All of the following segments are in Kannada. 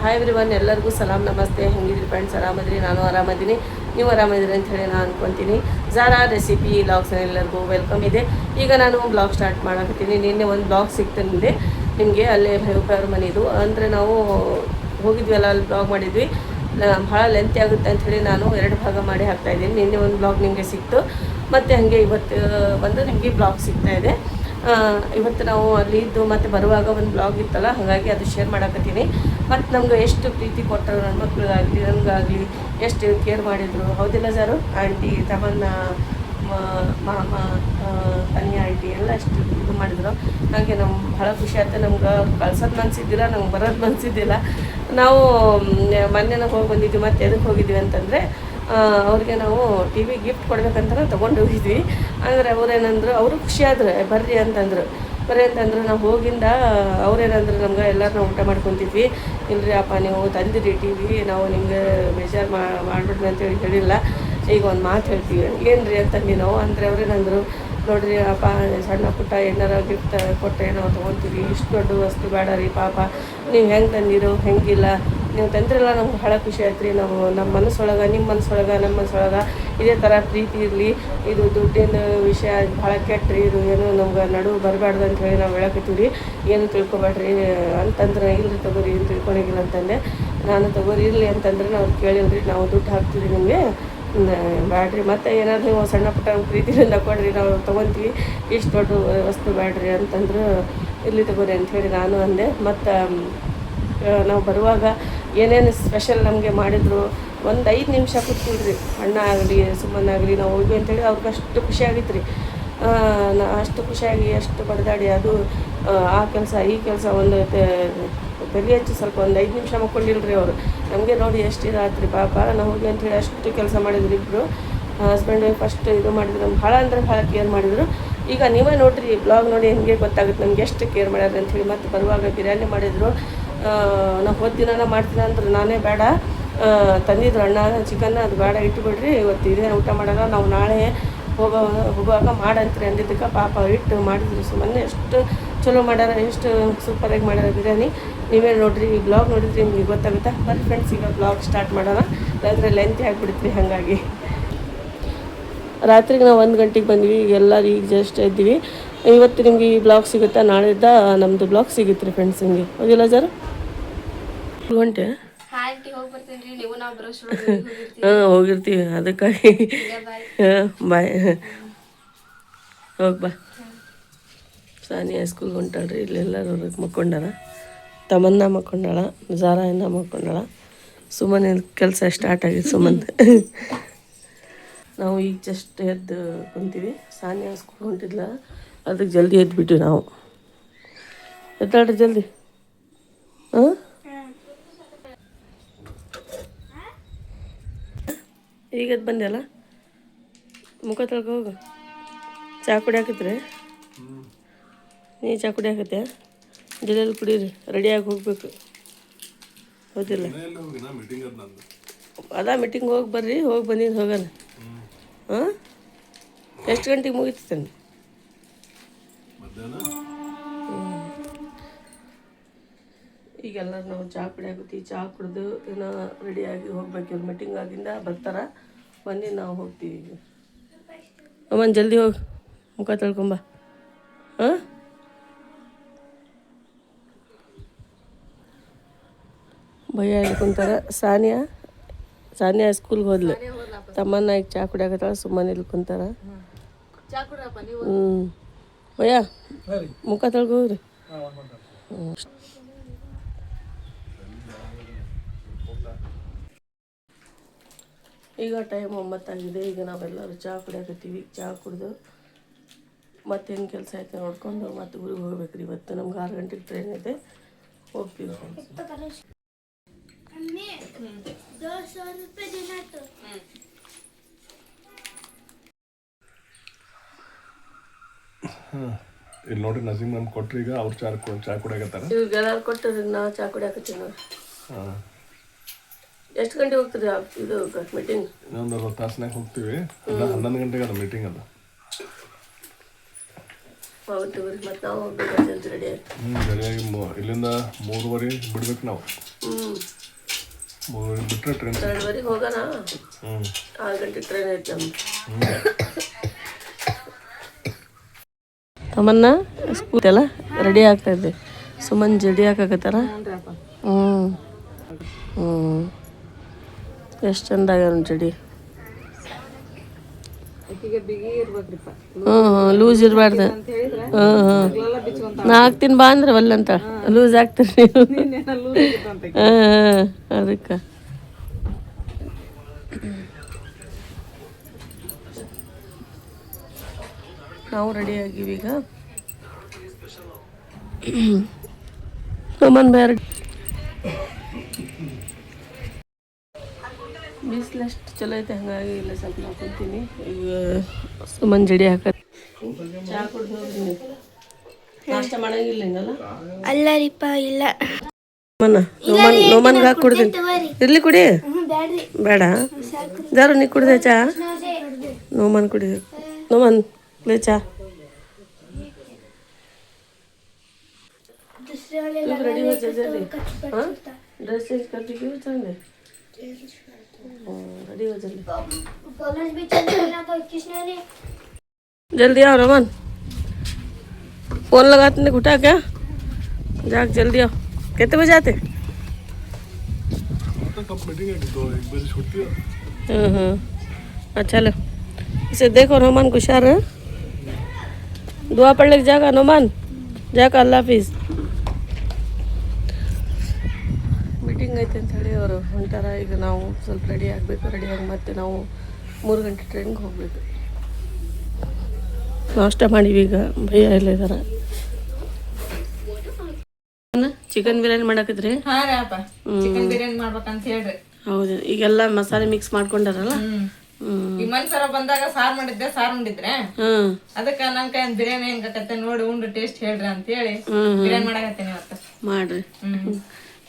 ಹಾಯ್ ಎವ್ರಿವನ್, ಎಲ್ಲರಿಗೂ ಸಲಾಮ್ ನಮಸ್ತೆ. ಹೆಂಗಿದ್ರಿ ಫ್ರೆಂಡ್ಸ್? ಆರಾಮದ್ರಿ? ನಾನು ಆರಾಮದ್ದೀನಿ, ನೀವು ಆರಾಮದಿರಿ ಅಂತ ಹೇಳಿ ನಾನು ಅಂದ್ಕೊತೀನಿ. ಝಾರಾ ರೆಸಿಪಿ ಬ್ಲಾಗ್ಸ್ ಎಲ್ಲರಿಗೂ ವೆಲ್ಕಮ್ ಇದೆ. ಈಗ ನಾನು ಬ್ಲಾಗ್ ಸ್ಟಾರ್ಟ್ ಮಾಡಕತ್ತೀನಿ. ನಿನ್ನೆ ಒಂದು ಬ್ಲಾಗ್ ಸಿಗ್ತಂದೆ ನಿಮಗೆ, ಅಲ್ಲೇ ಭಯೋಪಾರ ಮನೆಯದು. ಅಂದರೆ ನಾವು ಹೋಗಿದ್ವಲ್ಲ, ಅಲ್ಲಿ ಬ್ಲಾಗ್ ಮಾಡಿದ್ವಿ. ಭಾಳ ಲೆಂತಿ ಆಗುತ್ತೆ ಅಂಥೇಳಿ ನಾನು 2 ಭಾಗ ಮಾಡಿ ಹಾಕ್ತಾಯಿದ್ದೀನಿ. ನಿನ್ನೆ ಒಂದು ಬ್ಲಾಗ್ ನಿಮಗೆ ಸಿಕ್ತು, ಮತ್ತು ಹಾಗೆ ಇವತ್ತು ಒಂದು ನಿಮಗೆ ಬ್ಲಾಗ್ ಸಿಗ್ತಾಯಿದೆ. ಇವತ್ತು ನಾವು ಅಲ್ಲಿ ಇದ್ದು ಮತ್ತು ಬರುವಾಗ ಒಂದು ಬ್ಲಾಗ್ ಇತ್ತಲ್ಲ, ಹಾಗಾಗಿ ಅದು ಶೇರ್ ಮಾಡಕತ್ತೀನಿ. ಮತ್ತು ನಮ್ಗೆ ಎಷ್ಟು ಪ್ರೀತಿ ಕೊಟ್ಟರು, ನನ್ನ ಮಕ್ಕಳಿಗಾಗಲಿ ನನಗಾಗಲಿ ಎಷ್ಟು ಕೇರ್ ಮಾಡಿದರು. ಹೌದಿಲ್ಲ ಸಾರು? ಆಂಟಿ, ತಮನ್ನ, ಮಾಮ, ತನಿ ಆಂಟಿ ಎಲ್ಲ ಎಷ್ಟು ಇದು ಮಾಡಿದ್ರು. ಹಾಗೆ ನಮ್ಗೆ ಭಾಳ ಖುಷಿ ಆಯ್ತು. ನಮ್ಗೆ ಕಳ್ಸೋದು ಮನಸ್ಸಿದ್ದಿಲ್ಲ, ನಮ್ಗೆ ಬರೋದು ಮನಸ್ಸಿದ್ದಿಲ್ಲ. ನಾವು ಮೊನ್ನೆ ಹೋಗಿ ಬಂದಿದ್ವಿ. ಮತ್ತು ಎದಕ್ಕೆ ಹೋಗಿದ್ವಿ ಅಂತಂದರೆ, ಅವ್ರಿಗೆ ನಾವು ಟಿ ವಿ ಗಿಫ್ಟ್ ಕೊಡ್ಬೇಕಂತ ತೊಗೊಂಡು ಹೋಗಿದ್ವಿ. ಅಂದರೆ ಅವರೇನಂದ್ರು, ಅವರು ಖುಷಿಯಾದ್ರೆ ಬರ್ರಿ ಅಂತಂದರು. ನಾವು ಹೋಗಿಂದ ಅವ್ರೇನಂದ್ರೆ, ನಮ್ಗೆ ಎಲ್ಲರೂ ಊಟ ಮಾಡ್ಕೊತಿದ್ವಿ. ಇಲ್ಲರಿ ಅಪ್ಪ, ನೀವು ತಂದಿರಿ ಟಿ ವಿ, ನಾವು ನಿಮ್ಗೆ ಬೇಜಾರು ಮಾಡಿಬಿಡ್ರಿ ಅಂತೇಳಿ ಹೇಳಿಲ್ಲ. ಈಗ ಒಂದು ಮಾತು ಹೇಳ್ತೀವಿ, ಏನು ರೀ ಅಂತಂದು ನಾವು ಅಂದರೆ, ಅವ್ರೇನಂದರು, ನೋಡಿರಿ ಅಪ್ಪ, ಸಣ್ಣ ಪುಟ್ಟ ಏನಾರ ಗಿಫ್ಟ್ ಕೊಟ್ಟರೆ ನಾವು ತೊಗೊತೀವಿ, ಇಷ್ಟು ದೊಡ್ಡ ವಸ್ತು ಬೇಡ ರೀ ಪಾಪ, ನೀವು ಹೆಂಗೆ ತಂದಿರೋ ಹೆಂಗಿಲ್ಲ, ನೀವು ತಂದ್ರಲ್ಲ ನಮ್ಗೆ ಭಾಳ ಖುಷಿ ಆಯ್ತು ರೀ. ನಾವು ನಮ್ಮ ಮನಸ್ಸೊಳಗೆ, ನಿಮ್ಮ ಮನಸ್ಸೊಳಗೆ, ನಮ್ಮ ಮನಸ್ಸೊಳಗೆ ಇದೇ ಥರ ಪ್ರೀತಿ ಇರಲಿ. ಇದು ದುಡ್ಡಿನ ವಿಷಯ ಭಾಳ ಕೆಟ್ಟರಿ, ಇದು ಏನು ನಮ್ಗೆ ನಡುವು ಬರಬಾರ್ದು ಅಂತ ಹೇಳಿ ನಾವು ಹೇಳಕತ್ತೀವಿ ರೀ. ಏನು ತಿಳ್ಕೊಬೇಡ್ರಿ ಅಂತಂದ್ರೆ, ಇಲ್ಲರಿ ತಗೋರಿ, ಏನು ತಿಳ್ಕೊಳಂಗಿಲ್ಲ ಅಂತಂದೆ ನಾನು. ತಗೋರಿ ಇರಲಿ ಅಂತಂದ್ರೆ ನಾವು ಕೇಳಿಲ್ರಿ, ನಾವು ದುಡ್ಡು ಹಾಕ್ತೀವಿ ನಿಮಗೆ, ಬ್ಯಾಡ್ರಿ, ಮತ್ತು ಏನಾದ್ರು ನೀವು ಸಣ್ಣ ಪುಟ್ಟ ಪ್ರೀತಿಯಿಂದ ಕೊಡ್ರಿ, ನಾವು ತೊಗೊತೀವಿ, ಇಷ್ಟು ದೊಡ್ಡ ವಸ್ತು ಬ್ಯಾಡ್ರಿ ಅಂತಂದ್ರೆ, ಇಲ್ಲಿ ತಗೋರಿ ಅಂಥೇಳಿ ನಾನು ಅಂದೆ. ಮತ್ತು ನಾವು ಬರುವಾಗ ಏನೇನು ಸ್ಪೆಷಲ್ ನಮಗೆ ಮಾಡಿದ್ರು, ಒಂದು 5 ನಿಮಿಷ ಕೂತ್ಕೊಳ್ರಿ, ಅಣ್ಣ ಆಗಲಿ ಸುಮ್ಮನಾಗಲಿ, ನಾವು ಹೋಗಿ ಅಂತೇಳಿ ಅವ್ರಿಗೆ ಅಷ್ಟು ಖುಷಿಯಾಗಿತ್ತು ರೀ. ಅಷ್ಟು ಖುಷಿಯಾಗಿ ಅಷ್ಟು ಬಡ್ದಾಡಿ ಅದು ಆ ಕೆಲಸ ಈ ಕೆಲಸ ಒಂದು ತಲೆ ಹಚ್ಚಿ ಸ್ವಲ್ಪ ಒಂದು 5 ನಿಮಿಷ ಮಕ್ಕೊಂಡಿಲ್ರಿ ಅವರು. ನಮಗೆ ನೋಡಿ ಎಷ್ಟು ಇದಾತ್ರಿ ಪಾಪ. ನಾವು ಹೋಗಿ ಅಂಥೇಳಿ ಅಷ್ಟು ಕೆಲಸ ಮಾಡಿದ್ರು ಇಬ್ಬರು ಹಸ್ಬೆಂಡ್ ವೈಫ್. ಅಷ್ಟು ಇದು ಮಾಡಿದ್ರು, ನಮ್ಗೆ ಭಾಳ ಅಂದರೆ ಭಾಳ ಕೇರ್ ಮಾಡಿದರು. ಈಗ ನೀವೇ ನೋಡಿರಿ ಬ್ಲಾಗ್ ನೋಡಿ ಹೆಂಗೆ ಗೊತ್ತಾಗುತ್ತೆ ನಮ್ಗೆ ಎಷ್ಟು ಕೇರ್ ಮಾಡ್ಯಾರ ಅಂಥೇಳಿ. ಮತ್ತು ಬರುವಾಗ ಬಿರಿಯಾನಿ ಮಾಡಿದರು. ನಾವು ಹೊತ್ತಿನ ಮಾಡ್ತೀನಿ ಅಂದ್ರೆ ನಾನೇ ಬೇಡ, ತಂದಿದ್ರು ಅಣ್ಣ ಚಿಕನ್, ಅದು ಬೇಡ ಇಟ್ಟುಬಿಡ್ರಿ, ಇವತ್ತು ಇದೇ ಊಟ ಮಾಡೋಣ, ನಾವು ನಾಳೆ ಹೋಗುವಾಗ ಮಾಡಂತ್ರಿ ಅಂದಿದ್ದಕ್ಕೆ ಪಾಪ ಇಟ್ಟು ಮಾಡಿದ್ರು. ಸುಮ್ಮನೆ ಎಷ್ಟು ಚಲೋ ಮಾಡ್ಯಾರ, ಎಷ್ಟು ಸೂಪರಾಗಿ ಮಾಡ್ಯಾರ ಬಿರಿಯಾನಿ. ನೀವೇ ನೋಡಿರಿ, ಈ ಬ್ಲಾಗ್ ನೋಡಿದ್ರಿ ನಿಮಗೆ ಗೊತ್ತಾಗುತ್ತಾ. ಬನ್ನಿ ಫ್ರೆಂಡ್ಸ್, ಈಗ ಬ್ಲಾಗ್ ಸ್ಟಾರ್ಟ್ ಮಾಡೋಣ, ಇಲ್ಲಾಂದರೆ ಲೆಂತಿ ಆಗಿಬಿಡ್ತೀವಿ. ಹಾಗಾಗಿ ರಾತ್ರಿಗೆ ನಾವು 1 ಗಂಟೆಗೆ ಬಂದ್ವಿ. ಎಲ್ಲರೂ ಈಗ ಜಸ್ಟ್ ಇದ್ದೀವಿ. ಇವತ್ತು ನಿಮಗೆ ಈ ಬ್ಲಾಗ್ ಸಿಗುತ್ತಾ, ನಾಳೆದ ನಮ್ಮದು ಬ್ಲಾಗ್ ಸಿಗುತ್ತೆ ರೀ ಫ್ರೆಂಡ್ಸ್. ನಿಮಗೆ ಹೋಗಿಲ್ಲ ಸರ್? 2 ಗಂಟೆ ಹೋಗಿರ್ತೀವಿ, ಅದಕ್ಕಾಗಿ ಬಾಯ್. ಹೋಗಿ ಬಾ. ಸಾನಿಯಾ ಸ್ಕೂಲ್ಗೆ ಹೊಂಟಾಳ್ರಿ. ಇಲ್ಲೆಲ್ಲರೂ ಹೊರಗೆ ಮಕ್ಕೊಂಡಾರ. ತಮನ್ನ ಮಕ್ಕೊಂಡಾಳ, ಝಾರಾ ಎಲ್ಲ ಮಕ್ಕೊಂಡಾಳ. ಸುಮ್ಮನೆ ಕೆಲಸ ಸ್ಟಾರ್ಟ್ ಆಗಿದೆ ಸುಮ್ಮನೆ. ನಾವು ಈಗ ಜಸ್ಟ್ ಎದ್ದು ಕುಂತೀವಿ. ಸಾನಿಯಾ ಸ್ಕೂಲ್ ಹೊಂಟಿದ್ಲ, ಅದಕ್ಕೆ ಜಲ್ದಿ ಎದ್ದುಬಿಟ್ವಿ ನಾವು. ಎದ್ದಾಳ್ರಿ ಜಲ್ದಿ. ಹಾಂ, ಈಗ ಎದ್ದು ಬಂದೆ ಅಲ್ಲ, ಮುಖ ತೊಳ್ಕೊ ಹೋಗು. ಚಾ ಕುಡಿಯಾಕತ್ರಿ? ನೀ ಚಾ ಕುಡಿಯಾಕತ್ತೆ? ಜಲ್ದಿ ಕುಡೀರಿ, ರೆಡಿಯಾಗಿ ಹೋಗ್ಬೇಕು. ಹೌದಿಲ್ಲ? ಅದ ಮೀಟಿಂಗ್ ಹೋಗಿ ಬರ್ರಿ. ಹೋಗಿ ಬಂದಿದ್ದು ಹೋಗೋಣ. ಹಾಂ, ಎಷ್ಟು ಗಂಟೆಗೆ ಮುಗಿತಂడి? ಈಗೆಲ್ಲರೂ ನಾವು ಚಹಾ ಕುಡಿಯಾಕತ್ತೀವಿ. ಚಹಾ ಕುಡಿದು ಏನೋ ರೆಡಿಯಾಗಿ ಹೋಗ್ಬೇಕು. ಇವ್ರು ಮೀಟಿಂಗ್ ಆಗಿಂದ ಬರ್ತಾರೆ, ಬಂದು ನಾವು ಹೋಗ್ತೀವಿ. ಈಗ ಅಮ್ಮನ ಜಲ್ದಿ ಹೋಗಿ ಮುಖ ತೊಳ್ಕೊಂಬ. ಹಾಂ, ಭಯ ಇಲ್ಲಿ ಕುಂತಾರ. ಸಾನಿಯಾ ಸ್ಕೂಲ್ಗೆ ಹೋದ್ಲು, ತಮ್ಮನ್ನ ಈಗ ಚಹಾ ಕುಡಿಯಾಕತ್ತಾಳ. ಸುಮ್ಮನೆ ಇಲ್ಲಿ ಕುಂತಾರ. ಭಯ ಮುಖ ತೊಳ್ಕೋರಿ. ಈಗ ಟೈಮ್ 9 ಆಗಿದೆ. ಈಗ ನಾವೆಲ್ಲರೂ ಚಹಾ ಕುಡಿಯಾಕತ್ತೀವಿ. ಚಹಾ ಕುಡಿದು ಮತ್ತೇನು ಕೆಲಸ ಐತೆ ನೋಡ್ಕೊಂಡು ಮತ್ತೆ ಊರಿಗೆ ಹೋಗ್ಬೇಕು ರೀ. ಇವತ್ತು ನಮ್ಗೆ 6 ಗಂಟೆಗೆ ಟ್ರೈನ್ ಐತೆ, ಹೋಗ್ತೀವಿ. ಇಲ್ಲಿ ನೋಡಿ, ನಸೀಮ್ ನಮ್ಗೆ ಕೊಟ್ರಿ. ಈಗ ಅವ್ರು ಚಹಾ ಕುಡಿಯಾಕತ್ತಾರ. ಇವ್ರಿಗೆಲ್ಲರೂ ಕೊಟ್ಟರೆ ನಾವು ಚಹಾ ಕುಡಿಯಾಕತ್ತೀವಿ ನೋಡಿ. ಎಷ್ಟು ಗಂಟೆಗೆ ಹೋಗ್ತದೆ ಇದು ಮೀಟಿಂಗ್? ಇನ್ನೊಂದು 40 ತಾಸ್ನಾಗ ಹೋಗ್ತೀವಿ. 11 ಗಂಟೆಗೆ ಅದ ಮೀಟಿಂಗ್. ಅದ ಹೌದು ತಗೋರಿ, ಮತ್ತು ನಾವು ಹೋಗ್ಬೇಕು ಜಲ್ದಿ ರೆಡಿ ಆಗಿ. ರೆಡಿಯಾಗಿ ಇಲ್ಲಿಂದ 3:30 ಬಿಡ್ಬೇಕು ನಾವು. 3:30 ಬಿಟ್ಟರೆ ಟ್ರೈನ್ 2:30 ಹೋಗೋಣ. 6 ಗಂಟೆ ಟ್ರೈನ್ ಐತೆ ನಮ್ದು. ತಮ್ಮನ್ನ ಸ್ಕೂಲ್ ಎಲ್ಲ ರೆಡಿ ಆಗ್ತಾ ಇದೆ. ಸುಮ್ಮನೆ ಜಡಿ ಹಾಕಾಕತ್ತಾರ. ಎಷ್ಟು ಚಂದ ಆಗ್ಯಾವ ಜಡಿ. ಲೂಸ್ ಇರಬಾರ್ದು. ನಾ ಹಾಕ್ತೀನಿ ಬಾ ಅಂದ್ರೆ ಒಲ್ಲಂತ ಲೂಸ್ ಆಗ್ತೀನಿ. ಅದಕ್ಕೆ ನಾವು ರೆಡಿ ಆಗಿವಿ ಈಗ. ನಮ್ಮನ್ ಬೇರೆ ಬಿಸಿಲಷ್ಟು ಚಲೋ ಐತೆ, ಹಂಗಾಗಿ ಇಲ್ಲ ಸ್ವಲ್ಪ ನಾ ಕುಂತೀನಿ. ಈಗ ಸುಮ್ಮನೆ ಜಡಿ ಹಾಕ ಚಹಾ ಕುಡ್ದು ಹೋಗ್ತೀನಿ. ನಾಷ್ಟ ಮಾಡಂಗಿಲ್ಲ ಏನಲ್ಲ? ಅಲ್ಲ ರೀಪ ಇಲ್ಲ. ನೋಮನ್ಗೆ ಹಾಕಿ ಕುಡ್ದೀನಿ. ಇರ್ಲಿ ಕುಡಿ. ಬೇಡ ಜಾರು ನೀ ಕುಡ್ದೆ ಚಾ? ನೋಮನ್ ಕುಡಿ. ನೋಮನ್ ಲೇ ಚಾ. रेडी हो जा जल्दी. हाँ ड्रेस चेंज कर दी क्यों चलेंगे? रेडी हो जल्दी. कॉलेज भी चल रहा था किसने ने? जल्दी आओ रमन. फोन लगाते ने उठा क्या? जाग जल्दी आओ. कितने बजे आते? कब मीटिंग है? 1 बजे छुट्टी है. हाँ अच्छा लो. इसे देखो रोमान कुशार है. दुआ पढ़ ले जागा रोमान. जाकर अल्लाह हाफिज. ಮೀಟಿಂಗ್ ಐತೆ ಅಂತ ಹೇಳಿ ಅವರು ಹೊಂಟಾರ. ಈಗ ನಾವು ಸ್ವಲ್ಪ ರೆಡಿ ಆಗಬೇಕು. ರೆಡಿಯಾಗಿ ಮತ್ತೆ ನಾವು 3 ಗಂಟೆ ಟ್ರೈನ್ಗೆ ಹೋಗಬೇಕು. ನಾಷ್ಟ ಮಾಡೀವಿ. ಈಗ ಭಯ್ಯ ಎಲ್ಲ ಇದಾರ. ಚಿಕನ್ ಬಿರಿಯಾನಿ ಮಾಡಾಕತ್ರಿ? ಚಿಕನ್ ಬಿರಿಯಾನಿ ಮಾಡ್ಬೇಕಂತ ಹೇಳ್ರಿ. ಹೌದು, ಈಗೆಲ್ಲ ಮಸಾಲೆ ಮಿಕ್ಸ್ ಮಾಡ್ಕೊಂಡಾರಲ್ಲ. ಈ ಮನ್ಸರ ಬಂದಾಗ ಸಾರ್ ಮಾಡಿದ್ದೆ, ಸಾರ್ ಉಂಡಿದ್ರೆ ಅದಕ್ಕ ನನ್ ಕೈ ಬಿರಿಯಾನಿ ಹೆಂಗತ್ತೆ ನೋಡಿ ಉಂಡು ಟೇಸ್ಟ್ ಹೇಳ್ರಿ ಅಂತ ಹೇಳಿ ಬಿರಿಯಾನಿ ಮಾಡಾಕತ್ತೇನೆ ಇವತ್ತು. ಮಾಡ್ರಿ.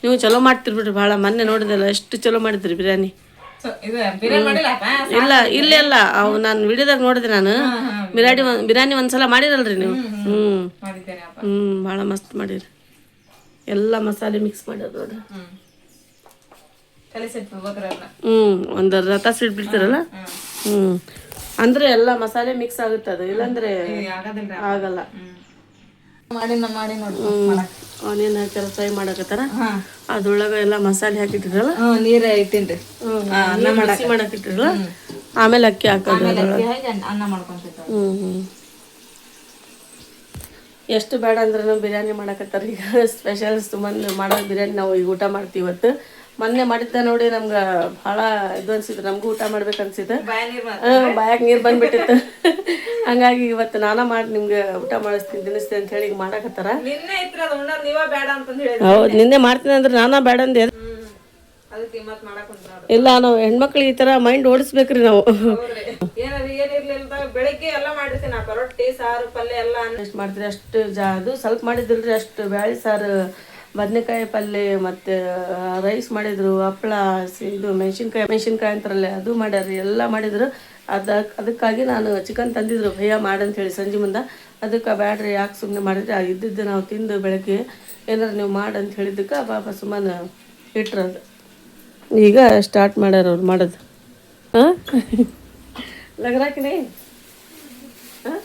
ನೀವು ಚಲೋ ಮಾಡ್ತಿರ್ ಬಿಡ್ರಿ ಭಾಳ. ಮೊನ್ನೆ ನೋಡಿದಲ್ಲ ಎಷ್ಟು ಚಲೋ ಮಾಡಿದ್ರಿ ಬಿರಿಯಾನಿ. ಇದು ಬಿರಿಯಾನಿ ಮಾಡಿಲ್ಲ ಇಲ್ಲ ಇಲ್ಲ ಅವು ನಾನು ವಿಡಿಯೋದಾಗ ನೋಡಿದೆ. ನಾನು ಬಿರಿಯಾನಿ ಒಂದ್ಸಲ ಮಾಡಿರಲ್ರಿ ನೀವು? ಮಾಡಿದ್ದೇನೆ. ಭಾಳ ಮಸ್ತ್ ಮಾಡಿರಿ. ಎಲ್ಲ ಮಸಾಲೆ ಮಿಕ್ಸ್ ಮಾಡ್ಯಾರ ನೋಡ್ರಿ. ಒಂದು ರಥ ಸಿಟ್ ಬಿಡ್ತೀರಲ್ಲ. ಅಂದ್ರೆ ಎಲ್ಲ ಮಸಾಲೆ ಮಿಕ್ಸ್ ಆಗುತ್ತೆ ಅದು, ಇಲ್ಲಾಂದ್ರೆ ಆಗಲ್ಲ. ಮಾಡಿ ನೋಡಿ ಆನಿಯನ್ ಹಾಕ್ಯಾರ, ಫ್ರೈ ಮಾಡಕತ್ತಾರ. ಅದ್ರೊಳಗ ಎಲ್ಲ ಮಸಾಲೆ ಹಾಕಿಟ್ಟಿರಲ್ಲ, ನೀರ ಇಟ್ಟಿನ್ರಿ, ಮಾಡಾಕಿಟ್ಟಿರಲ್ಲ. ಆಮೇಲೆ ಅಕ್ಕಿ ಹಾಕೋದು. ಅನ್ನ ಮಾಡ್ಕೊಂತಿದ್ದ. ಎಷ್ಟು ಬೇಡ ಅಂದ್ರೆ ಬಿರಿಯಾನಿ ಮಾಡಕತ್ತಾರ. ಈಗ ಸ್ಪೆಷಲ್ ಸುಮ್ಮನೆ ಮಾಡೋ ಬಿರಿಯಾನಿ ನಾವು ಈಗ ಊಟ ಮಾಡ್ತೀವಿ ಇವತ್ತು. ಮೊನ್ನೆ ಮಾಡಿದ್ದ ನೋಡಿ ನಮ್ಗೆ ಭಾಳ ಇದು ಅನ್ಸಿತ್ತು. ನಮಗೂ ಊಟ ಮಾಡ್ಬೇಕು ಅನ್ಸಿತ್ತು. ಬಾಯಾಗ ನೀರು ಬಂದ್ಬಿಟ್ಟಿತ್ತು. ಹಂಗಾಗಿ ಇವತ್ತು ನಾನ ಮಾಡಿ ನಿಮ್ಗೆ ಊಟ ಮಾಡಿಸ್ತೀನಿ, ತಿನ್ನಿಸ್ತೀನಿ ಅಂತ ಹೇಳಿ ಈಗ ಮಾಡಕತ್ತಾರ. ಹೌದು, ನಿನ್ನೆ ಮಾಡ್ತೀನಿ ಅಂದ್ರೆ ನಾನಾ ಬೇಡ ಅಂದೆ. ಇಲ್ಲ, ನಾವು ಹೆಣ್ಮಕ್ಳಿಗೆ ಈ ತರ ಮೈಂಡ್ ಓಡಿಸ್ಬೇಕ್ರಿ ನಾವು. ಬೆಳಿಗ್ಗೆ ಎಲ್ಲ ಮಾಡಿರ್ತೀನಿ, ರೊಟ್ಟಿ ಸಾರು ಪಲ್ಯ ಎಲ್ಲ ಎಷ್ಟು ಮಾಡ್ತೀರಿ ಅಷ್ಟು ಅದು ಸ್ವಲ್ಪ ಮಾಡಿದಿಲ್ರಿ. ಅಷ್ಟು ಬ್ಯಾಳಿ ಸಾರು, ಬದನೆಕಾಯಿ ಪಲ್ಯ, ಮತ್ತು ರೈಸ್ ಮಾಡಿದ್ರು, ಹಪ್ಪಳ, ಇದು ಮೆಣಸಿನ್ಕಾಯಿ ಅಂತಾರಲ್ಲ ಅದು ಮಾಡ್ಯಾರ. ಎಲ್ಲ ಮಾಡಿದ್ರು. ಅದಕ್ಕಾಗಿ ನಾನು ಚಿಕನ್ ತಂದಿದ್ರು ಭಯ್ಯ ಮಾಡಂತ ಹೇಳಿ ಸಂಜೆ ಮುಂದೆ. ಅದಕ್ಕೆ ಬ್ಯಾಡ್ರಿ ಯಾಕೆ ಸುಮ್ಮನೆ ಮಾಡಿದ್ರೆ ಇದ್ದಿದ್ದು ನಾವು ತಿಂದು ಬೆಳಗ್ಗೆ ಏನಾರು ನೀವು ಮಾಡಂತ ಹೇಳಿದ್ದಕ್ಕೆ ಪಾಪ ಸುಮ್ಮನೆ ಇಟ್ರದು. ಈಗ ಸ್ಟಾರ್ಟ್ ಮಾಡ್ಯಾರ ಅವ್ರು ಮಾಡೋದು. ಹಾಂ ಲಗರಾಕಿನಿ ಹಾಂ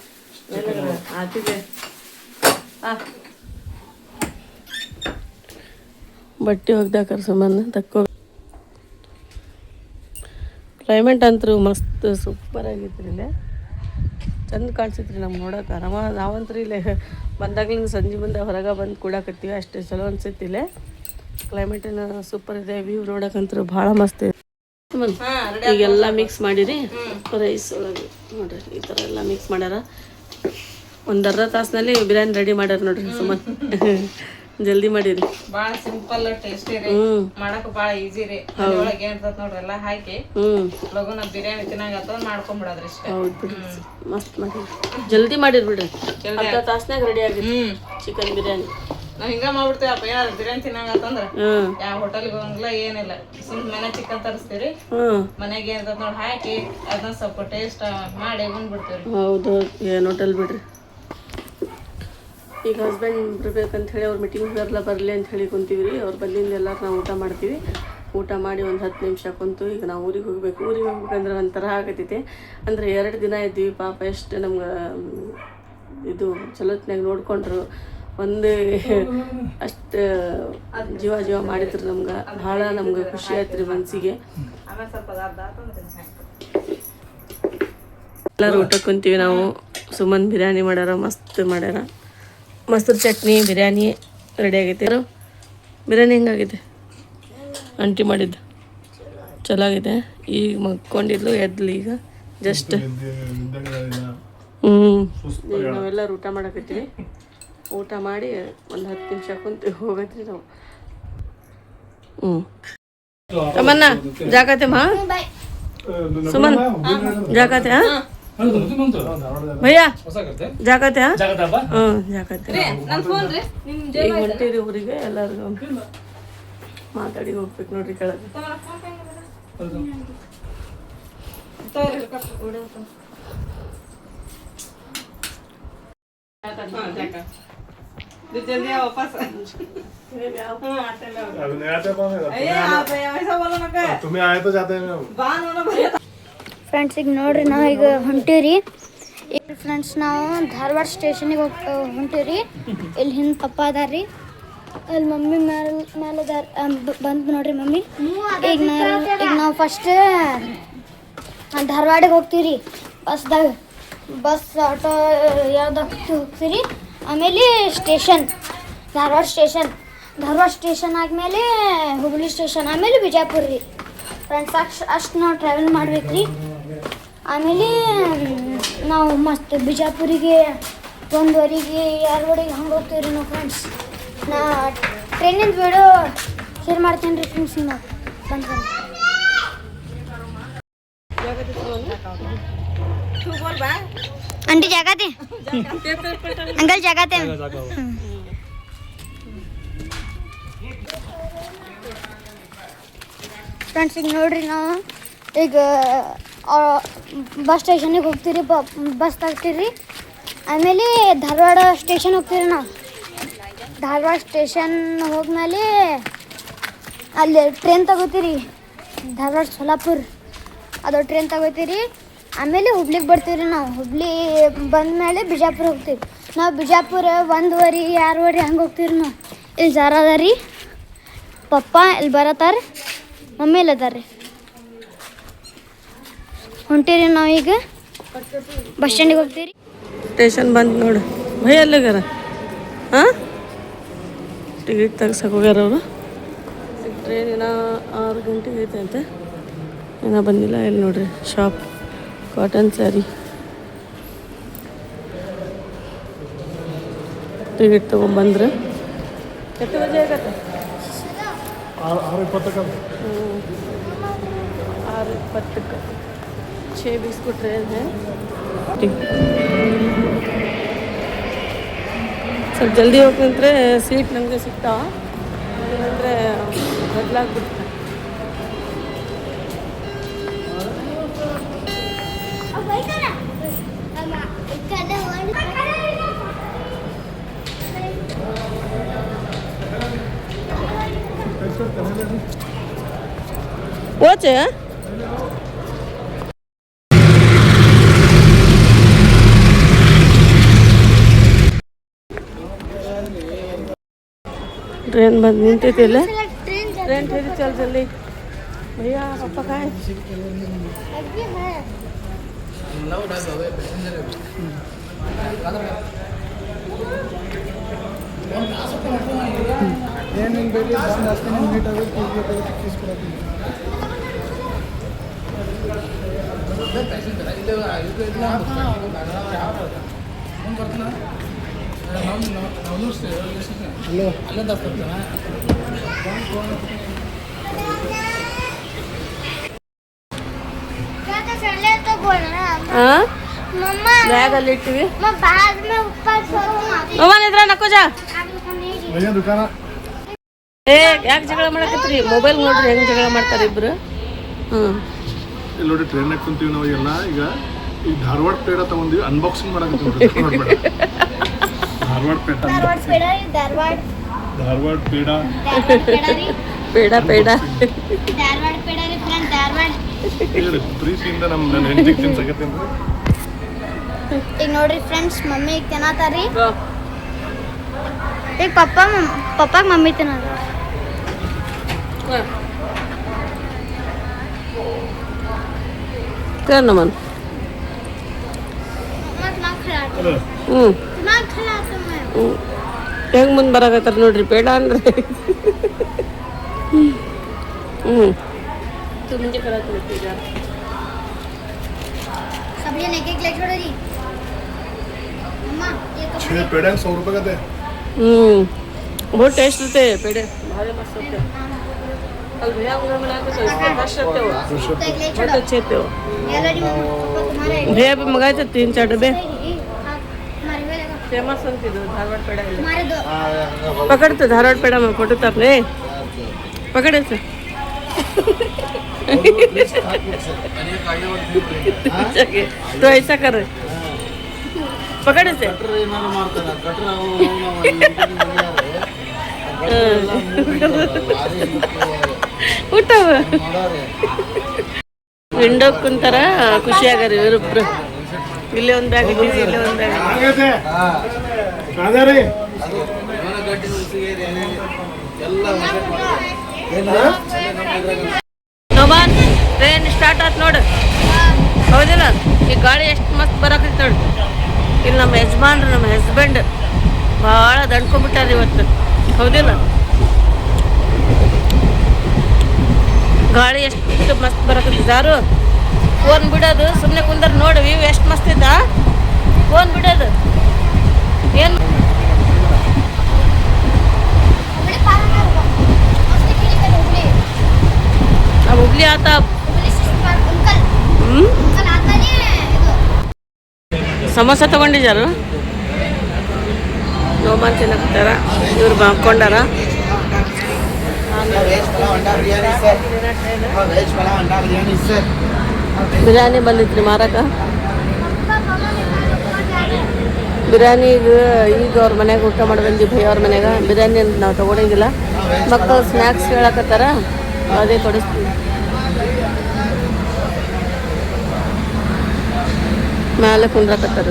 ಆತಿದೆ. ಹಾಂ ಬಟ್ಟೆ ಒಗ್ದಾಕರ ಸುಮ್ಮನೆ ತಕ್ಕೋ. ಕ್ಲೈಮೇಟ್ ಅಂತೂ ಮಸ್ತ್ ಸೂಪರ್ ಆಗಿತ್ತು. ಇಲ್ಲೇ ಚಂದ ಕಾಣಿಸಿತ್ರಿ ನಮ್ಗೆ ನೋಡೋಕೆ. ನಾವಂತ್ರು ಇಲ್ಲೇ ಬಂದಾಗ್ಲಿಂದ ಸಂಜೆ ಮುಂದೆ ಹೊರಗೆ ಬಂದು ಕೂಡಾಕತ್ತೀವಿ. ಅಷ್ಟು ಚಲೋ ಅನ್ಸೈತಿ. ಇಲ್ಲೇ ಕ್ಲೈಮೇಟನ್ನು ಸೂಪರ್ ಇದೆ. ವ್ಯೂ ನೋಡೋಕಂತೂ ಭಾಳ ಮಸ್ತ್ ಇದೆ. ಈಗೆಲ್ಲ ಮಿಕ್ಸ್ ಮಾಡಿರಿ ರೈಸ್ ಒಳಗೆ ನೋಡ್ರಿ. ಈ ಥರ ಎಲ್ಲ ಮಿಕ್ಸ್ ಮಾಡ್ಯಾರ. ಒಂದು ಅರ್ಧ ತಾಸಿನಲ್ಲಿ ಬಿರಿಯಾನಿ ರೆಡಿ ಮಾಡ್ಯಾರ ನೋಡ್ರಿ. ಸುಮ್ಮನೆ ಜಲ್ದಿ ಮಾಡಿರಿ. ಬಾಳ ಸಿಂಪಲ್ ಟೇಸ್ಟಿ ರೀ, ಮಾಡಕ್ ಬಾಳ ಈಜಿ ರೀ. ಒಳಗೆ ಏನಿರ್ತದ ನೋಡ್ರಿ ಎಲ್ಲ ಹಾಕಿ ಲಗುನ ಬಿರಿಯಾನಿ ತಿನ್ನಾಗತ್ತ ಮಾಡ್ಕೊಂಡ್ಬಿಡೋದ್ರಿ ಇಷ್ಟ. ಹೌದು ಬಿಡ್ರಿ, ಮಸ್ತ್ ಮಾಡಿರಿ. ಜಲ್ದಿ ಮಾಡಿರಿ ಬಿಡ್ರಿ. ಅರ್ಧ ತಾಸ್ನಾಗ ರೆಡಿ ಆಗಿರಿ ಚಿಕನ್ ಬಿರಿಯಾನಿ. ನಾವ್ ಹಿಂಗ ಮಾಡ್ಬಿಡ್ತೇವಪ್ಪ. ಏನಾದ್ರು ಬಿರಿಯಾನಿ ತಿನ್ನಾಗತ್ತಂದ್ರ ಯಾವ ಹೋಟೆಲ್ಗೆ ಹೋಗಂಗಿಲ್ಲ, ಏನಿಲ್ಲ. ಸುಮ್ ಮನೆ ಚಿಕನ್ ತರಿಸ್ತೀರಿ, ಮನೆಗೆ ಏನಿರ್ತದ ನೋಡಿ ಹಾಕಿ ಅದನ್ನ ಸ್ವಲ್ಪ ಟೇಸ್ಟ್ ಮಾಡಿ ಉಂಡ್ಬಿಡ್ತೀವ್ರಿ. ಹೌದು, ಏನು ಹೋಟೆಲ್ ಬಿಡ್ರಿ. ಈಗ ಹಸ್ಬೆಂಡ್ ಬರ್ಬೇಕಂತ ಹೇಳಿ ಅವ್ರ ಮೀಟಿಂಗ್ಗೆಲ್ಲ ಬರಲಿ ಅಂತ ಹೇಳಿ ಕುಂತೀವಿ ರೀ. ಅವ್ರು ಬಂದಿಂದ ಎಲ್ಲರೂ ನಾವು ಊಟ ಮಾಡ್ತೀವಿ. ಊಟ ಮಾಡಿ ಒಂದು 10 ನಿಮಿಷ ಕುಂತು ಈಗ ನಾವು ಊರಿಗೆ ಹೋಗ್ಬೇಕು. ಊರಿಗೆ ಹೋಗ್ಬೇಕಂದ್ರೆ ಒಂಥರ ಆಗತೈತೆ. ಅಂದರೆ 2 ದಿನ ಇದ್ವಿ ಪಾಪ, ಎಷ್ಟು ನಮ್ಗೆ ಇದು ಚಲೋತ್ನಾಗ ನೋಡ್ಕೊಂಡ್ರು. ಒಂದೇ ಅಷ್ಟು ಜೀವ ಮಾಡಿದ್ರು ನಮ್ಗೆ. ಭಾಳ ನಮ್ಗೆ ಖುಷಿ ಆಯ್ತು ರೀ ಮನಸ್ಸಿಗೆ. ಎಲ್ಲರೂ ಊಟಕ್ಕೆ ಕುಂತೀವಿ ನಾವು. ಸುಮನ್ ಬಿರಿಯಾನಿ ಮಾಡ್ಯಾರ, ಮಸ್ತ್ ಮಾಡ್ಯಾರ. ಮೊಸರು ಚಟ್ನಿ, ಬಿರಿಯಾನಿ ರೆಡಿ ಆಗೈತೆ. ಬಿರಿಯಾನಿ ಹೆಂಗಾಗಿದೆ ಆಂಟಿ ಮಾಡಿದ್ದು? ಚಲೋ ಆಗಿದೆ. ಈಗ ಮಕ್ಕೊಂಡಿದ್ಲು, ಎದ್ಲು ಈಗ ಜಸ್ಟ್. ಈಗ ನಾವೆಲ್ಲರೂ ಊಟ ಮಾಡಕತ್ತೀವಿ. ಊಟ ಮಾಡಿ ಒಂದು 10 ನಿಮಿಷ ಕುಂತು ಹೋಗತ್ರಿ ನಾವು. ತಮ್ಮನ್ನ ಜಾಕತೆ ಮಾ ಸುಮನ್ ಜಾಕತೆ ಭಯ್ಯ ಜಾಕತೆ ಜಾಕತೆ. ಈಗ ಹೊಂಟಿರಿ ಊರಿಗೆ. ಎಲ್ಲರಿಗೂ ಮಾತಾಡಿ ಹೋಗ್ಬೇಕು ನೋಡ್ರಿ ಕೆಳಗೆ. ಫ್ರೆಂಡ್ಸ್ ಈಗ ನೋಡ್ರಿ ನಾವು ಈಗ ಹೊಂಟೀವ್ರಿ. ಈಗ ಫ್ರೆಂಡ್ಸ್ ನಾವು ಧಾರವಾಡ ಸ್ಟೇಷನಿಗೆ ಹೊಂಟೀವ್ರಿ. ಇಲ್ಲಿ ಹಿಂದೆ ಪಪ್ಪ ಅದಾರ್ರಿ, ಅಲ್ಲಿ ಮಮ್ಮಿ ಮೇಲೆ ಅದಾರ. ಬಂದು ನೋಡ್ರಿ ಮಮ್ಮಿ. ಈಗ ನಾವು ಫಸ್ಟ್ ಧಾರವಾಡಿಗೆ ಹೋಗ್ತೀವಿ ಬಸ್ದಾಗ. ಬಸ್ ಆಟೋ ಯಾವ್ದು ಹೋಗ್ತೀರಿ. ಆಮೇಲೆ ಸ್ಟೇಷನ್ ಧಾರವಾಡ ಸ್ಟೇಷನ್ ಆದಮೇಲೆ ಹುಬ್ಳಿ ಸ್ಟೇಷನ್, ಆಮೇಲೆ ಬಿಜಾಪುರ ರೀ. ಫ್ರೆಂಡ್ಸ್ ಅಷ್ಟು ನಾವು ಟ್ರಾವೆಲ್ ಮಾಡ್ಬೇಕ್ರಿ. ಆಮೇಲೆ ನಾವು ಮಸ್ತ್ ಬಿಜಾಪುರಿಗೆ 1:15 2:00 ಹಂಗೆ ಹೋಗ್ತೀವಿ ರೀ ನಾವು ಫ್ರೆಂಡ್ಸ್. ನಾ ಟ್ರೈನಿಂದ ವಿಡಿಯೋ ಶೇರ್ ಮಾಡ್ತೇನೆ ರೀ ಫ್ರೆಂಡ್ಸ್. ನಾವು ಬಂದು आंटी जगह दे अंकल जगह दे फ्रेंड्स ಈಗ ನೋಡ್ರಿ ನಾವು ಈಗ ಬಸ್ ಸ್ಟೇಷನ್ಗೆ ಹೋಗ್ತೀರಿ. ಬಸ್ ತಗ್ತೀರಿ. ಆಮೇಲೆ ಧಾರವಾಡ ಸ್ಟೇಷನ್ ಹೋಗ್ತೀರಿ. ನಾವು ಧಾರವಾಡ ಸ್ಟೇಷನ್ ಹೋದ್ಮೇಲೆ ಅಲ್ಲಿ ಟ್ರೈನ್ ತಗೋತೀರಿ. ಧಾರವಾಡ ಸೋಲಾಪುರ ಅದು ಟ್ರೈನ್ ತಗೋತೀರಿ. ಆಮೇಲೆ ಹುಬ್ಳಿಗೆ ಬರ್ತೀವಿ. ನಾವು ಹುಬ್ಳಿ ಬಂದಮೇಲೆ ಬಿಜಾಪುರ ಹೋಗ್ತೀವಿ. ನಾವು ಬಿಜಾಪುರ 1:15 2:00 ಹಂಗೆ ಹೋಗ್ತೀವಿ. ನಾವು ಇಲ್ಲಿ ಜಾರ ಅದ ರೀ, ಪಪ್ಪ ಇಲ್ಲಿ ಬರತ್ತಾರ, ಮಮ್ಮಿ ಇಲ್ಲಿ ಅದಾರ ರೀ. ಹೊಂಟೀರಿ ನಾವು ಈಗ ಬಸ್ ಸ್ಟ್ಯಾಂಡಿಗೆ ಹೋಗ್ತೀವಿ. ಸ್ಟೇಷನ್ ಬಂದು ನೋಡು ಭಯ ಅಲ್ಲಗಾರ. ಹಾಂ, ಟಿಕೆಟ್ ತೆಗ್ಸಕ್ಕೆ ಹೋಗ್ಯಾರ ಅವರು. ಟ್ರೈನ್ ಏನೋ 6 ಗಂಟೆಗೆ ಐತೆ ಅಂತೆ, ಏನೋ ಬಂದಿಲ್ಲ. ಇಲ್ಲಿ ನೋಡ್ರಿ ಶಾಪ್ ಕಾಟನ್ ಸ್ಯಾರಿ. ಟಿಕೆಟ್ ತೊಗೊಂಬಂದ್ರೆ ಎಷ್ಟು ಬಜೆ ಆಗತ್ತೆ? 6:20 6:20 6 ಬಿಸ್ಕುಟ್ ಟ್ರೈನ್ है. ಸ್ವಲ್ಪ ಜಲ್ದಿ ಹೋಗ್ತಂದ್ರೆ ಸೀಟ್ ನಮಗೆ ಸಿಗ್ತಾವ, ಇಲ್ಲಾಂದರೆ ಬದಲಾಗ್ಬಿಡ್ತಾರೆ. ಓಚೆ ट्रेन बंद निंतೈತಿ ಇಲ್ಲ. ट्रेन ठहरी चल जल्दी भैया, पापा कहाँ है? हाँ, बैग ಅಲ್ಲಿ ಇಟ್ಟಿವಿ. ಇದ್ರ ನಕ್ಕೋ ಜಾ. ಏ ಯಾಕೆ ಜಗಳ ಮಾಡಕತ್ರಿ? ಮೊಬೈಲ್ ನೋಡ್ರಿ ಹೆಂಗ್ ಜಗಳ ಮಾಡ್ತಾರೆ ಇಬ್ರು. ಇಲ್ಲಿ ನೋಡಿ ಟ್ರೈನ್ ಕುಂತೀವಿ ನಾವು ಎಲ್ಲ. ಈಗ ಧಾರವಾಡ ಪೇಡ ತಗೊಂಡಿವಿ, ಅನ್ಬಾಕ್ಸಿಂಗ್ ಮಾಡಕತ್ತೀವಿ. ಧಾರವಾಡ ಪೇಡ ಧಾರವಾಡ ಪೇಡ ರೀ ಧಾರವಾಡ ಧಾರವಾಡ ಪೇಡ ಪೇಡ ಪೇಡ ಧಾರವಾಡ ಪೇಡ ರೀ ಫ್ರೆಂಡ್ ಧಾರವಾಡ. ಪ್ರೀತಿಯಿಂದ ನನ್ನ ಹೆಂಡತಿಗೆ ತಿನ್ಸಕತ್ತೇನೆ. ಈಗ ನೋಡ್ರಿ ಫ್ರೆಂಡ್ಸ್ ಮಮ್ಮಿ ಈಗ ತಿನ್ನತಾರ್ರಿ. ಈಗ ಪಪ್ಪಾಗ ಮಮ್ಮಿ ತಿನ್ನೋದು. कर ना मन ಹೆಂಗೆ ಮುಂದೆ ಬರಾಕತ್ತಾರ ನೋಡ್ರಿ ಪೇಡ ಅಂದ್ರೆ तुमचे करत होते जा सब जन एक एक ले छोड़ो जी मम्मा ये तो 6 पेड़ 100 रुपए का थे. बहुत टेस्ट होते हैं पेड़े भारी मस्त होते हैं. कल भैया उंगली बनाते तो इसको फ्रेश रहते हो एक ले बहुत छोड़ो अच्छे थे वो. ये लो जी मम्मा पापा तुम्हारा है भैया भी मंगाए थे 3-4 डब्बे हमारे वाले का फेमस अंतिದ್ದು धारवाड़ पेड़ा है. हमारे दो पकड़ते धारवाड़ पेड़ा में फोटो तो अपने पकड़े थे. तो ऐसा कर पकड़े से ಊಟ ವಿಂಡೋ ಕುಂತಾರ ಖುಷಿ ಆಗ್ಯಾರ ಇವರಿಬ್ರು. ಇಲ್ಲೇ ಒಂದು ಬ್ಯಾಗ್ ಇಟ್ಟಿವಿ ಇಲ್ಲೇ ಒಂದು ಬ್ಯಾಗ್. ನೋಬಾನ್ ಟ್ರೈನ್ ಸ್ಟಾರ್ಟ್ ಆಯ್ತು ನೋಡು. ಹೌದಿಲ್ಲ ಈ ಗಾಳಿ ಎಷ್ಟು ಮಸ್ತ್ ಬರಾಕೈತಿ ನೋಡು. ಇಲ್ಲಿ ನಮ್ಮ ಯಜಮಾನ್ರು ನಮ್ಮ ಹಸ್ಬೆಂಡ್ ಭಾಳ ದಂಡ್ಕೊಂಡ್ಬಿಟ್ಟಾರ ಇವತ್ತು. ಹೌದಿಲ್ಲ ಗಾಳಿ ಎಷ್ಟು ಮಸ್ತ್ ಬರಾಕೈತಿ. ಯಾರು ಫೋನ್ ಬಿಡೋದು ಸುಮ್ಮನೆ ಕುಂದರ್ ನೋಡು ವ್ಯೂ ಎಷ್ಟು ಮಸ್ತ್ ಇದ್ದ. ಫೋನ್ ಬಿಡೋದು ಏನು हुबली पार में होगा उसके खिली का हुबली अब हुबली आता हुबली स्टेशन पर अंकल आता नहीं है ಇದು ಸಮೋಸ ತಗೊಂಡಿದ್ದಾರು. ನೋಮಾನ್ ತಿನ್ನಕ್ತಾರ ಇವ್ರು ಹಾಕೊಂಡಾರ. ಬಿರಿಯಾನಿ ಬಂದಿತ್ರಿ ಮಾರಕ. ಬಿರಿಯಾನಿ ಈಗ ಅವ್ರ ಮನ್ಯಾಗ ಊಟ ಮಾಡಿ ಬಂದ್ವಿ ಭೈ ಅವ್ರ ಮನ್ಯಾಗ. ಬಿರಿಯಾನಿ ಅಂತ ನಾವು ತೊಗೊಂಡಿದ್ದಿಲ್ಲ. ಮಕ್ಕಳು ಸ್ನ್ಯಾಕ್ಸ್ ಹೇಳಕತ್ತಾರ ಅದೇ ಕೊಡಿಸ್ತೀವಿ. ಮೇಲೆ ಕುಂದ್ರಕತ್ತಾರ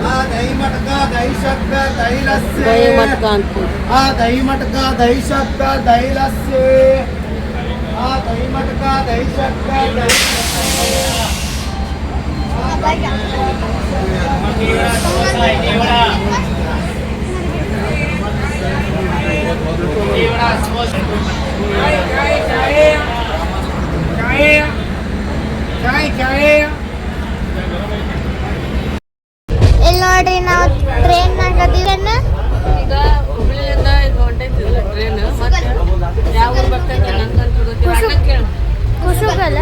ದಹಿ ಮಟ್ಕ ಅಂತೀವಿ. दही मटका दही शक्कर दही लस्सी दही मटका दही शक्कर दही ಇಲ್ಲಿ ನೋಡ್ರಿ ನಾವು ಟ್ರೈನ್ ನಾಗದಿರನ್ನ ಈಗ ಹುಬ್ಳಿಯಿಂದ ಈಗ ಹೊಂಟೈತಿಲ್ಲ ಟ್ರೈನ್. ಮತ್ತೆ ಯಾವ ಊರು ಬರ್ತೈತೆ ನಂಗಂತೂ ಗೊತ್ತಿಲ್ಲ. ಅಣ್ಣಂಗೆ ಕೇಳು. ಕುಸುಗಲ್ಲ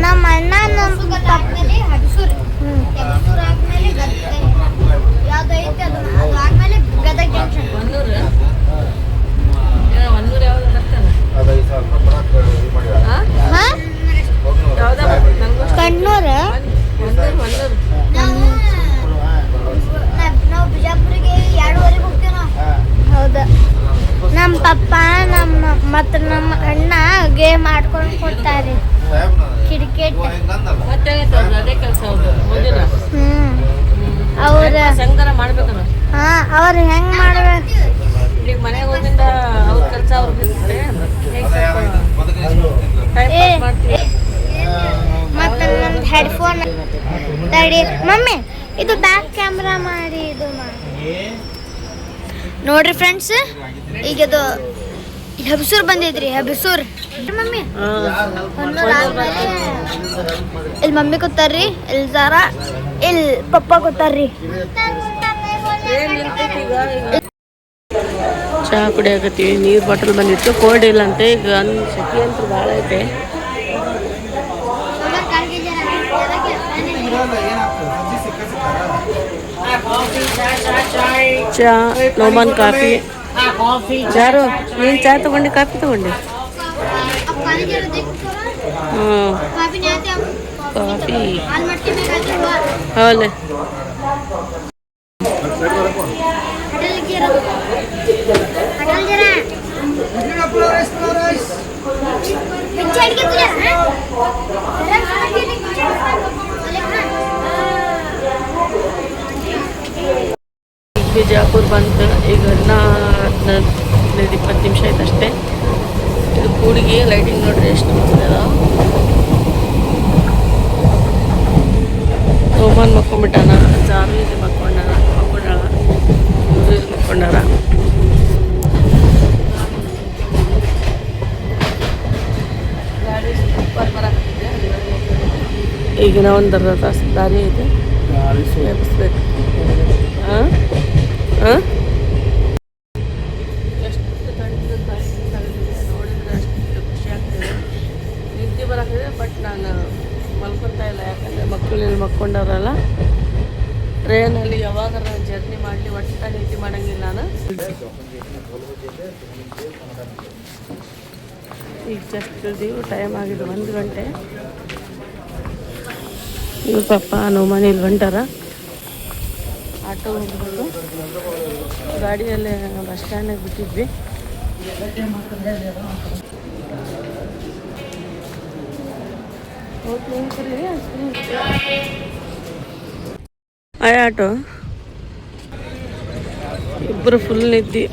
ನಮ್ಮ ಅಣ್ಣ ನಮ್ಮ ಪಕ್ಕದಲ್ಲಿ ಹಡಸೂರು ಹಡಸೂರು ಆದ್ಮೇಲೆ ಯಾವ್ದು ಐತೆ ಅದು ಆದ್ಮೇಲೆ ಗದಗ ಜಂಕ್ಷನ್ ಹೊನ್ನೂರು ಹೊನ್ನೂರು ಯಾವ್ದು ಬರ್ತಲ್ಲ ಯಾವ್ದ ನಂಗೂ ಕಣ್ಣೂರು ಹೊನ್ನೂರು ನಾವು ಬಿಜಾಪುರಿಗೆ 2:30 ಹೋಗ್ತೀವಿ ನಾವು. ಹೌದಾ ನಮ್ಮ ಪಪ್ಪ ಮತ್ತು ನಮ್ಮ ಅಣ್ಣ ಗೇಮ್ ಆಡ್ಕೊಂಡು ಕೊಡ್ತಾರೆ ಕ್ರಿಕೆಟ್. ಮತ್ತೆ ಅದೇ ಕೆಲಸ ಓದಿಲ್ಲ ಅವ್ರ ಸಂಗಾರ ಮಾಡ್ಬೇಕಲ್ಲ. ಅವ್ರು ಹೆಂಗ್ ಮಾಡ್ಬೇಕು ಈಗ ಮನೆಗೆ ಹೋಗಿಂದ ಅವ್ರ ಕೆಲಸ ಅವ್ರಿಗೆ ಮಾಡ್ತೀವಿ. ಮತ್ತೆ ನಮ್ದು ಹೆಡ್ಫೋನ್ ತಡಿ ಮಮ್ಮಿ ಇದು ಬ್ಯಾಕ್ ಕ್ಯಾಮ್ರಾ ಮಾಡಿ ಇದು ಮಾಡಿ ನೋಡ್ರಿ ಫ್ರೆಂಡ್ಸ್. ಈಗ ಇದು ಹೆಬಸೂರ್ ಬಂದಿದ್ರಿ ಹೆಬಸೂರ್ ಮಮ್ಮಿ ಹೊನ್ನೂರ್ ಆದ್ಮೇಲೆ ಇಲ್ಲಿ ಮಮ್ಮಿ ಕೂತಾರ್ರಿ ಇಲ್ಲಿ ಜಾರ ಇಲ್ಲಿ ಪಪ್ಪ ಕೂತಾರ್ರಿ. ಚಹಾ ಕುಡಿಯಾಕತ್ತೀವಿ. ನೀರು ಬಾಟಲ್ ಬಂದಿತ್ತು ಕೋಲ್ಡ್ ಇಲ್ಲ ಅಂತ. ಈಗ ಸೆಕೆ ಅಂತ ಭಾಳ ಐತೆ. ಚಾ ನೋಮನ್ ಕಾಫಿ. ಯಾರು ನೀನು ಚಹಾ ತಗೊಂಡು ಕಾಫಿ ತಗೊಂಡು? ಹ್ಞೂ ಕಾಫಿ ಹೌದು. ಬಿಜಾಪುರ ಬಂತು. ಈಗ 15-20 ನಿಮಿಷ ಆಯ್ತು ಅಷ್ಟೇ. ಇದು ಕೂಡಿಗೆ ಲೈಟಿಂಗ್ ನೋಡ್ರಿ ಎಷ್ಟು ಮಸ್ತಿದೆ. ಸೋಮನ್ ಮಕ್ಕೊಂಬಿಟ್ಟಾನ, ಜಾನು ಇಲ್ಲಿ ಮಕ್ಕೊಂಡಾಳ, ಇವರು ಇಲ್ಲಿ ಮಕ್ಕೊಂಡಾರ. ಗಾಡಿ ಸೂಪರ್ ಬರಾಕತ್ತಿದೆ. ಈಗಿನ ಒಂದು ಅರ್ಧ ತಾಸು ದಾರಿ ಐತೆ, ಎಬ್ಬಿಸ್ಬೇಕು. ಹಾಂ ಹಾಂ ಎಷ್ಟು ತಣ್ಣಗೆ ನೋಡಿದ್ರೆ ಅಷ್ಟು ಖುಷಿ ಆಗ್ತದೆ. ನಿದ್ದೆ ಬರಾಕಿದೆ, ಬಟ್ ನಾನು ಮಲ್ಕೊತಾ ಇಲ್ಲ. ಯಾಕಂದರೆ ಮಕ್ಕಳು ಇಲ್ಲಿ ಮಕ್ಕೊಂಡಾರಲ್ಲ. ಟ್ರೈನಲ್ಲಿ ಯಾವಾಗಾರ ಜರ್ನಿ ಮಾಡಲಿ ಒಟ್ಟ ನಿದ್ದೆ ಮಾಡೋಂಗಿಲ್ಲ ನಾನು. ಈಗ ಜಸ್ಟ್ ಇಳಿದೀವಿ, ಟೈಮ್ ಆಗಿದೆ 1 ಗಂಟೆ. ಇವ್ರ ಪಪ್ಪ ನೋಮನಿ ಇಲ್ಲಿ ಹೊಂಟಾರ. ಆಟೋ ಹೋಗ್ಬೋದು. ಗಾಡಿಯಲ್ಲೇ ಬಸ್ ಸ್ಟ್ಯಾಂಡಿಗೆ ಬಿಟ್ಟಿದ್ವಿ. ಆಯ ಆಟೋ ಇಬ್ಬರು ಫುಲ್ ನಿದ್ದೆ.